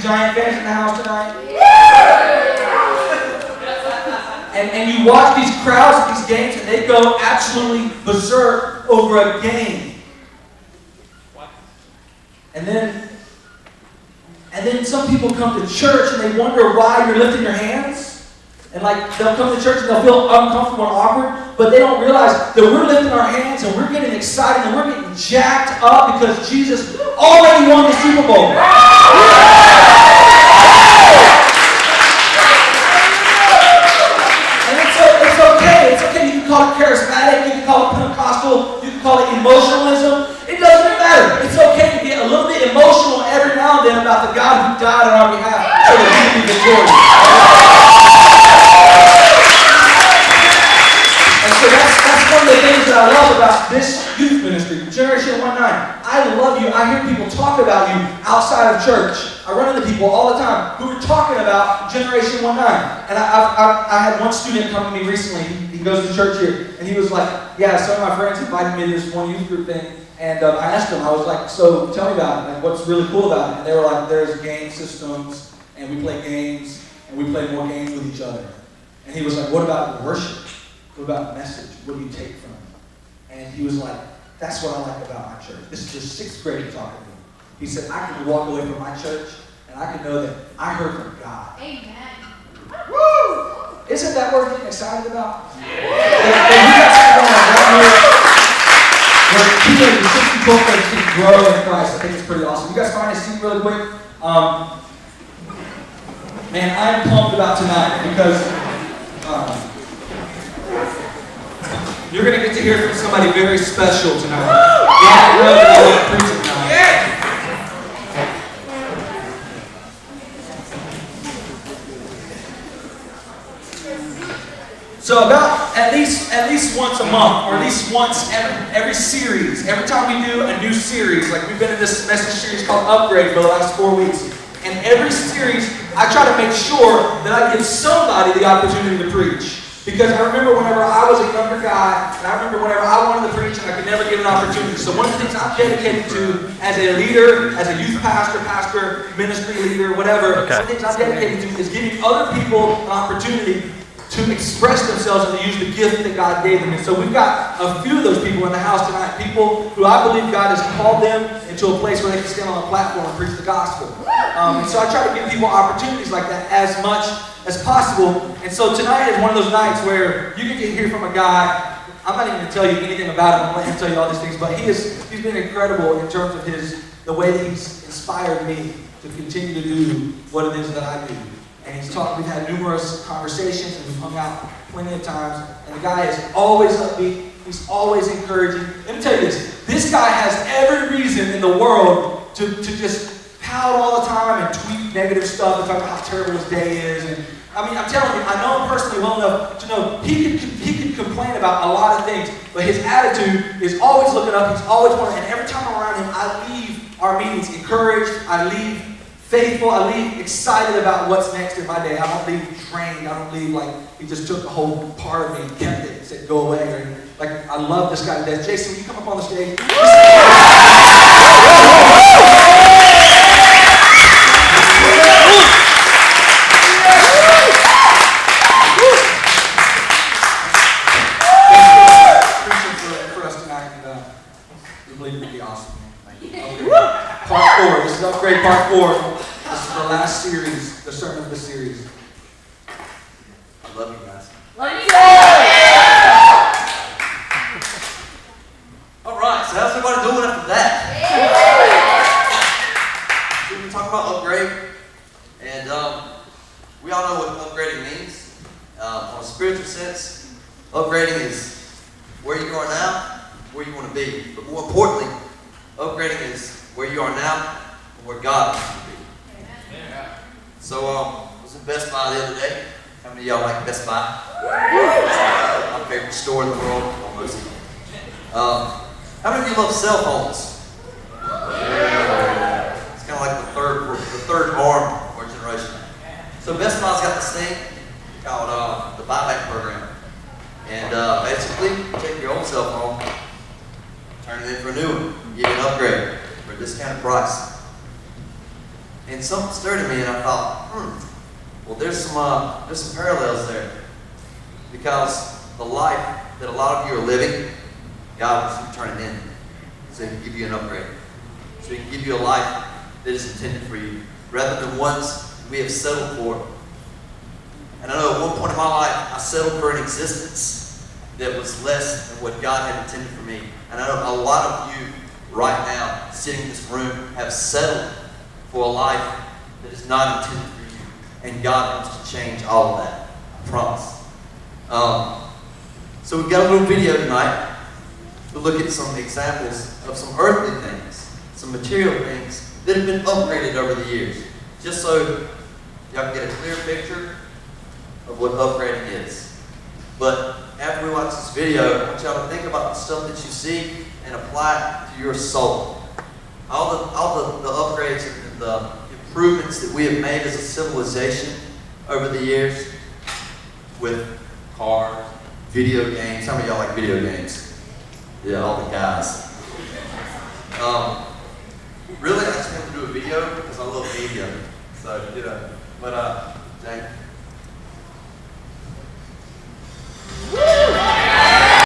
Giant fans in the house tonight? And you watch these crowds at these games and they go absolutely berserk over a game. And then some people come to church and they wonder why you're lifting your hands. And like they'll come to church and they'll feel uncomfortable and awkward, but they don't realize that we're lifting our hands and we're getting excited and we're getting jacked up because Jesus already won the Super Bowl. It's okay. You can call it charismatic, you can call it Pentecostal, you can call it emotionalism. It doesn't matter. It's okay to get a little bit emotional every now and then about the God who died on our behalf so that we can be victorious. And so that's one of the things that I love about this youth ministry, Generation 1 I love you. I hear people talk about you outside of church. I run into people all the time who are talking about Generation 1 And I had one student come to me recently. He goes to church here, and he was like, yeah, some of my friends invited me to this one youth group thing, and I asked them, I was like, so tell me about it. Like, what's really cool about it? And they were like, there's game systems, and we play games, and we play more games with each other. And he was like, what about the worship? What about the message? What do you take from it? And he was like, that's what I like about my church. This is just 6th grade talking to me. He said, I can walk away from my church and I can know that I heard from God. Amen. Woo! Isn't that worth getting excited about? Yeah. And we got something around here where people in the 64 folks can grow in Christ. I think it's pretty awesome. You guys find a seat really quick? Man, I'm pumped about tonight because you're going to get to hear from somebody very special tonight. Yeah, really, I want to preach it tonight. Yeah. So about at least once a month, or at least once every series, every time we do a new series, like we've been in this message series called Upgrade for the last 4 weeks, and every series I try to make sure that I give somebody the opportunity to preach. Because I remember whenever I was a younger guy, and I remember whenever I wanted to preach and I could never get an opportunity. So one of the things I'm dedicated to as a leader, as a youth pastor, ministry leader, whatever, one of the things I'm dedicated to is giving other people an opportunity to express themselves and to use the gift that God gave them. And so we've got a few of those people in the house tonight, people who I believe God has called them into a place where they can stand on a platform and preach the gospel. And so I try to give people opportunities like that as much as possible. And so tonight is one of those nights where you can hear from a guy. I'm not even going to tell you anything about him. I'm going to let him tell you all these things. But he's been incredible in terms of the way that he's inspired me to continue to do what it is that I do. And we've had numerous conversations and we've hung out plenty of times. And the guy is always upbeat. He's always encouraging. Let me tell you this guy has every reason in the world to just pout all the time and tweet negative stuff and talk about how terrible his day is. And I mean, I'm telling you, I know him personally well enough to know he can complain about a lot of things, but his attitude is always looking up. He's always wanting, and every time I'm around him, I leave our meetings encouraged. I leave faithful. I leave excited about what's next in my day. I don't leave drained. I don't leave like he just took the whole part of me and kept it and said, go away. Or, like, I love this guy to death. Jason, will you come up on the stage? Part 4. This is Upgrade Part 4. This is the last series, the sermon of the series. I love you guys. Love you. All right, so how's everybody doing after that? So we talk about upgrade, and we all know what upgrading means. On a spiritual sense, upgrading is where you are now, where you want to be. But more importantly, upgrading is where you are now and where God wants you to be. Amen. So, I was in Best Buy the other day. How many of y'all like Best Buy? My favorite store in the world, almost. How many of you love cell phones? It's kind of like the third arm of our generation. So Best Buy's got this thing called the buyback program. And basically, you take your old cell phone, turn it in for a new one, give you an upgrade for a discounted price. And something stirred in me, and I thought, well, there's some parallels there. Because the life that a lot of you are living, God wants you to turn it in so He can give you an upgrade. So He can give you a life that is intended for you, rather than ones we have settled for. And I know at one point in my life, I settled for an existence that was less than what God had intended for me. And I know a lot of you right now, sitting in this room, have settled for a life that is not intended for you. And God wants to change all of that. I promise. So we've got a little video tonight. We'll look at some examples of some earthly things, some material things that have been upgraded over the years. Just so y'all can get a clear picture of what upgrading is. But after we watch this video, I want y'all to think about the stuff that you see and apply it to your soul. All the upgrades and the improvements that we have made as a civilization over the years with cars, video games. How many of y'all like video games? Yeah, all the guys. Really, I just wanted to do a video because I love media. So, but, Jake,